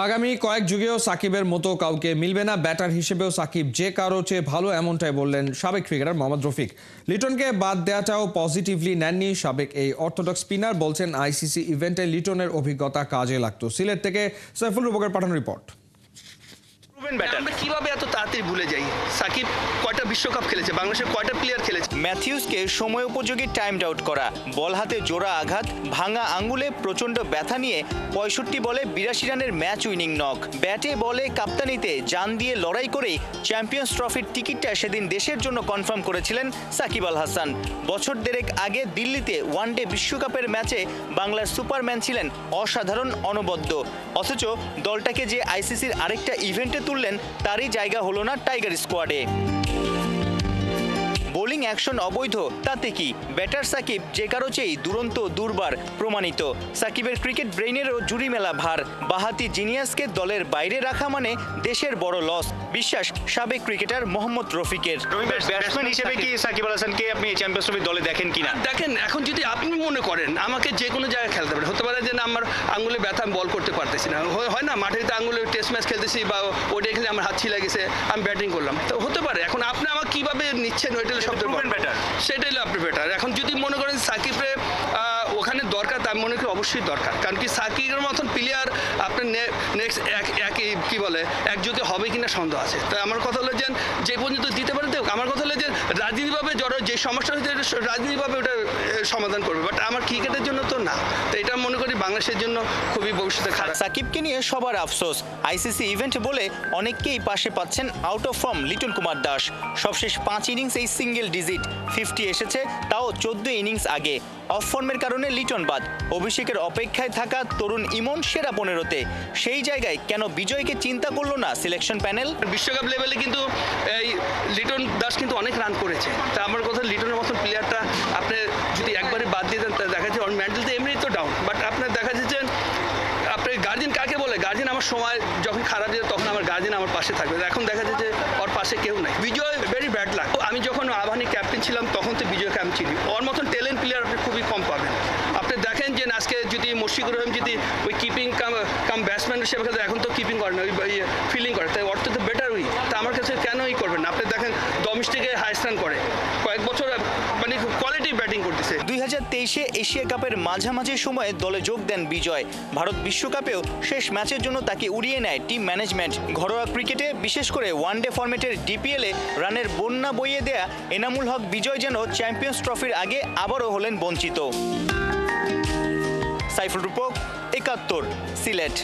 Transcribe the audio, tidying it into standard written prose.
আগামী কয়েক যুগেও সাকিবের মতো কাউকে মিলবে না, ব্যাটার হিসেবেও সাকিব যে কারো চেয়ে ভালো, এমনটাই বললেন সাবেক ক্রিকেটার মোহাম্মদ রফিক। লিটনকে বাদ দেওয়াটাও পজিটিভলি নেননি সাবেক এই অর্থোডক্স স্পিনার। বলছেন আইসিসি ইভেন্টে লিটনের অভিজ্ঞতা কাজে লাগতো। সিলেট থেকে সাইফুল রূপকের পাঠানো রিপোর্ট। আমরা কিভাবে এত তাড়াতাড়ি ভুলে যাই? সাকিব কয়টা বিশ্বকাপ খেলেছে, বাংলাদেশের কয়টা প্লেয়ার খেলেছে। ম্যাথিউসকে সময় উপযোগী টাইম আউট করা, বল হাতে জোড়া আঘাত, ভাঙা আঙ্গুলে প্রচন্ড ব্যথা নিয়ে 65 বলে 82 রানের ম্যাচ উইনিং নক। ব্যাটে বলে কাপ্তানিতে জান দিয়ে লড়াই করেই চ্যাম্পিয়ন্স ট্রফির টিকিটটা সেদিন দেশের জন্য কনফার্ম করেছিলেন সাকিব আল হাসান। বছর দেড়েক আগে দিল্লিতে ওয়ানডে বিশ্বকাপের ম্যাচে বাংলার সুপারম্যান ছিলেন অসাধারণ, অনবদ্য। অথচ দলটাকে যে আইসিসির আরেকটা ইভেন্টে তুললেন, তারই জায়গা হলো না টাইগার স্কোয়াডে। বোলিং অ্যাকশন অবৈধ, তাতে কি? ব্যাটার সাকিব যে কারো চেয়েই দুরন্ত, দুর্বার প্রমাণিত। সাকিবের ক্রিকেট ব্রেইনেরও জুড়ি মেলা ভার। বাহাতি জিনিয়াসকে দলের বাইরে রাখা মানে দেশের বড় লস, বিশ্বাস সাবেক ক্রিকেটার মোহাম্মদ রফিকের। ব্যাটসম্যান হিসেবে কি সাকিব আল হাসানকে আপনি চ্যাম্পিয়ন্স ট্রফির দলে দেখেন কিনা? দেখেন, এখন যদি আপনি মনে করেন আমাকে যে কোনো জায়গায় খেলতে পারে, হতে পারে যে না আমার আঙ্গুলে ব্যথা, আমি বল করতে পারতেছি না, হয় না মাঠেতে আঙ্গুলে টেস্ট ম্যাচ খেলতেছি বা ওটা খেলে আমার হাত ছিলা গেছে, আমি ব্যাটিং করলাম, তো হতে পারে। এখন আপনি আমাকে কিভাবে নিচ্ছেন ওইটা সবচেয়ে বেটার, সেটাই হলো আপনি বেটার। এখন যদি মনে করেন সাকিবরে ওখানে দরকার, তার মনে করি অবশ্যই দরকার, কারণ কি সাকিবের মতন প্লেয়ার আপনার নেক্সট কি বলে এক যুগে হবে কিনা সন্দেহ আছে। তাই আমার কথা হলো যে পর্যন্ত দিতে পারেন, তো আমার কথা হলো যে রাজনীতিভাবে যে সমস্যা হয়েছে রাজনীতিভাবে ওটা সমাধান করবে, বাট আমার ক্রিকেটের জন্য তো না। তো এটা মনে করি বাংলাদেশের জন্য খুবই ভবিষ্যতে খারাপ। সাকিবকে নিয়ে সবার আফসোস, আইসিসি ইভেন্ট বলে অনেককেই পাশে পাচ্ছেন out of form Liton Kumar Das. সবশেষ 5 ইনিংস এই সিঙ্গেল ডিজিট 50 এসেছে, তাও 14 ইনিংস আগে। অফ ফর্মের কারণে লিটন বাদ। অভিষেকের অপেক্ষায় থাকা তরুণ ইমন সেরা 15-তে। সেই জায়গায় কেন বিজয়কে চিন্তা করলো না সিলেকশন প্যানেল? বিশ্বকাপ লেভেলে কিন্তু এই লিটন দাস কিন্তু অনেক রান করেছে। তা আমার কথা, লিটনের মতন প্লেয়ারটা আপনি যদি একবারে বাদ দিয়ে দেন, দেখা যাচ্ছে ওর মেন্টাল তো এমনি তো ডাউন, বাট আপনার দেখা যাচ্ছে আপনার গার্জিয়ান কাকে বলে, গার্জিয়ান আমার সময় যখন খারাপ যেত তখন আমার গার্জিয়ান আমার পাশে থাকবে। এখন দেখা যাচ্ছে ওর পাশে কেউ নাই। বিজয় ভেরি ব্যাড লাক। আমি যখন আবাহনী ক্যাপ্টেন ছিলাম তখন তো বিজয়কে আমি চিনি। ওর মতন ট্যালেন্ট প্লেয়ার আপনি খুবই কম পাবেন। আপনি দেখেন যে আজকে যদি মুশফিকুর রহিম যদি ওই কিপিং কাম ব্যাটসম্যান হিসেবে খেলে, এখন তো কিপিং করে না, ওই ফিল্ডিং করে, তাই ওর তো বেটার উই। তা আমার কাছে কেন করবেন না? আপনি দেখেন ডোমেস্টিকে হাইস্ট রান করে, কয়েক বছর মানে কোয়ালিটি ব্যাটিং করতেছে। 2023-এ এশিয়া কাপের মাঝামাঝি সময়ে দলে যোগ দেন বিজয়। ভারত বিশ্বকাপেও শেষ ম্যাচের জন্য তাকে উড়িয়ে নেয় টিম ম্যানেজমেন্ট। ঘরোয়া ক্রিকেটে, বিশেষ করে ওয়ানডে ফরম্যাটের ডিপিএলে রানের বন্যা বইয়ে দেয়া এনামুল হক বিজয় যেন চ্যাম্পিয়ন্স ট্রফির আগে আবারও হলেন বঞ্চিত। সাইফুল রূপক, 71, সিলেট।